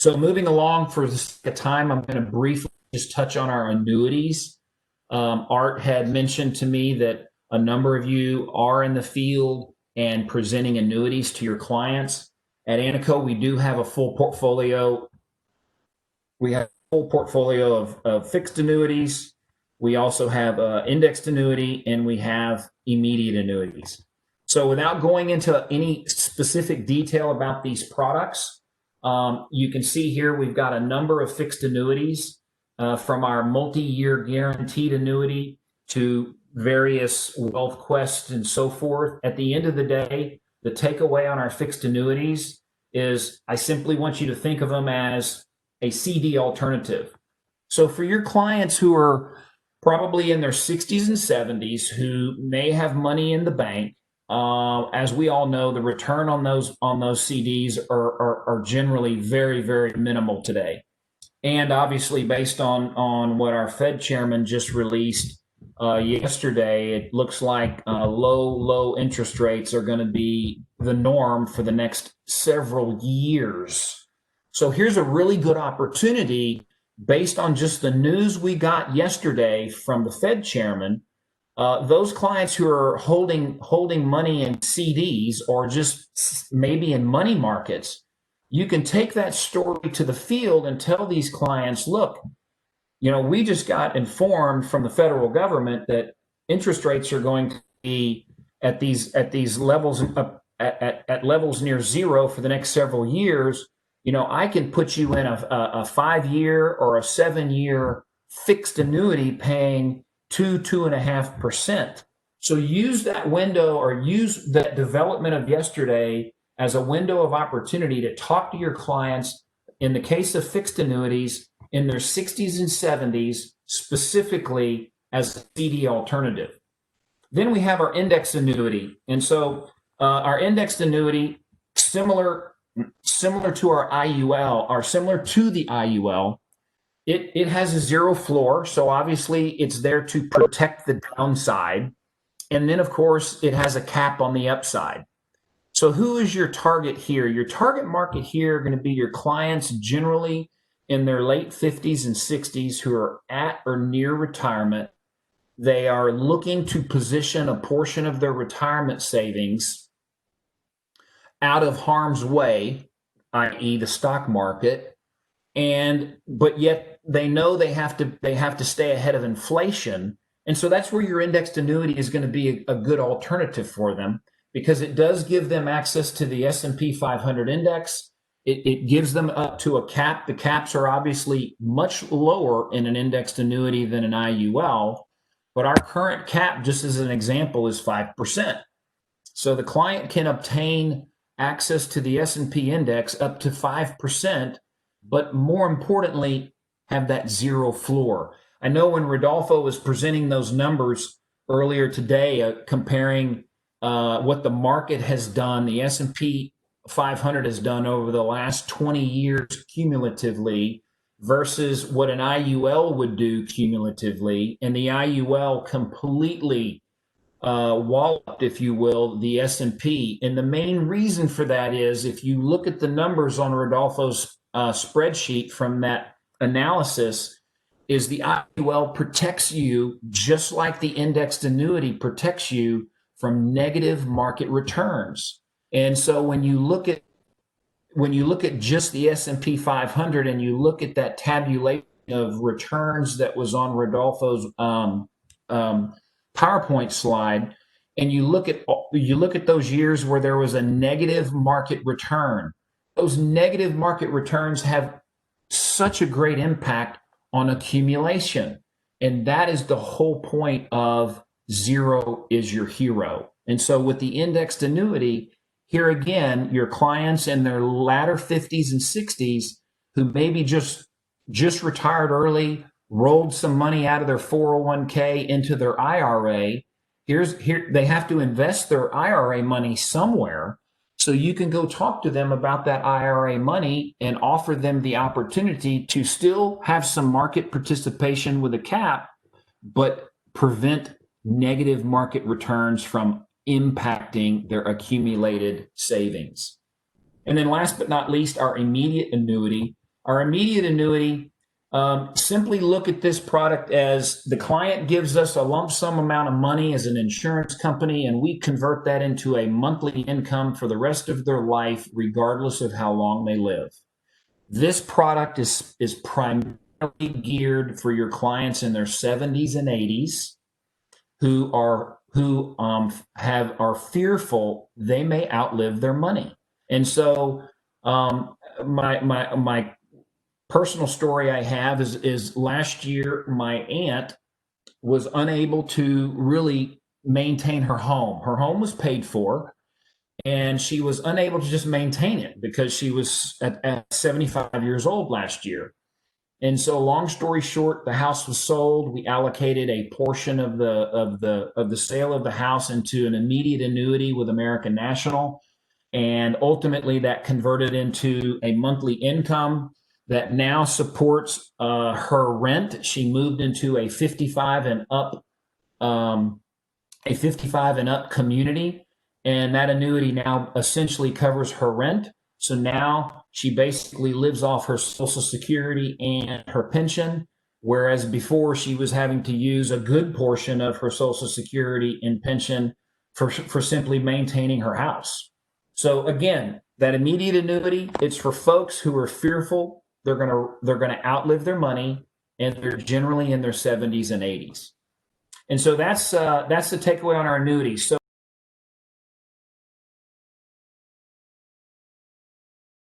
So moving along for the sake of time, I'm going to briefly just touch on our annuities. Art had mentioned to me that a number of you are in the field and presenting annuities to your clients. At ANICO, we do have a full portfolio. We have a full portfolio of fixed annuities. We also have indexed annuity, and we have immediate annuities. So without going into any specific detail about these products, you can see here we've got a number of fixed annuities from our multi-year guaranteed annuity to various Wealth Quest and so forth. At the end of the day, the takeaway on our fixed annuities is I simply want you to think of them as a CD alternative. So for your clients who are probably in their 60s and 70s who may have money in the bank, as we all know, the return on those CDs are generally very, very minimal today. And obviously, based on what our Fed chairman just released yesterday, it looks like low interest rates are going to be the norm for the next several years. So here's a really good opportunity based on just the news we got yesterday from the Fed chairman. Those clients who are holding money in CDs or just maybe in money markets, you can take that story to the field and tell these clients, look, we just got informed from the federal government that interest rates are going to be at these levels at levels near zero for the next several years. I can put you in a 5-year or a 7-year fixed annuity paying 2.5%. So use that window or use that development of yesterday as a window of opportunity to talk to your clients in the case of fixed annuities in their 60s and 70s, specifically as a CD alternative. Then we have our indexed annuity. And so our indexed annuity, similar to our IUL, or similar to the IUL, it has a zero floor, so obviously it's there to protect the downside. And then, of course, it has a cap on the upside. So who is your target here? Your target market here are going to be your clients generally in their late 50s and 60s who are at or near retirement. They are looking to position a portion of their retirement savings out of harm's way, i.e. the stock market, but yet they know they have to stay ahead of inflation. And so that's where your indexed annuity is going to be a good alternative for them, because it does give them access to the S&P 500 index. It gives them up to a cap. The caps are obviously much lower in an indexed annuity than an IUL, but our current cap, just as an example, is 5%. So the client can obtain access to the S&P index up to 5%, but more importantly, have that zero floor. I know when Rodolfo was presenting those numbers earlier today, comparing what the market has done, the S&P 500 has done over the last 20 years cumulatively versus what an IUL would do cumulatively, and the IUL completely walloped, if you will, the S&P. And the main reason for that is if you look at the numbers on Rodolfo's spreadsheet from that analysis, is the IUL protects you just like the indexed annuity protects you from negative market returns. And so when you look at just the S&P 500 and you look at that tabulation of returns that was on Rodolfo's PowerPoint slide, and you look at those years where there was a negative market return, those negative market returns have such a great impact on accumulation. And that is the whole point of zero is your hero. And so with the indexed annuity, here again, your clients in their latter 50s and 60s who maybe just retired early, rolled some money out of their 401k into their IRA. They have to invest their IRA money somewhere. So you can go talk to them about that IRA money and offer them the opportunity to still have some market participation with a cap, but prevent negative market returns from impacting their accumulated savings. And then last but not least, our immediate annuity. Our immediate annuity, simply look at this product as the client gives us a lump sum amount of money as an insurance company, and we convert that into a monthly income for the rest of their life, regardless of how long they live. This product is primarily geared for your clients in their 70s and 80s who are fearful they may outlive their money. And so my personal story I have is last year my aunt was unable to really maintain her home. Her home was paid for, and she was unable to just maintain it because she was at 75 years old last year. And so, long story short, the house was sold. We allocated a portion of the sale of the house into an immediate annuity with America National, and ultimately that converted into a monthly income that now supports her rent. She moved into a 55 and up community, and that annuity now essentially covers her rent. So now she basically lives off her Social Security and her pension, whereas before she was having to use a good portion of her Social Security and pension for simply maintaining her house. So again, that immediate annuity, it's for folks who are fearful they're gonna outlive their money, and they're generally in their 70s and 80s. And so that's the takeaway on our annuities. So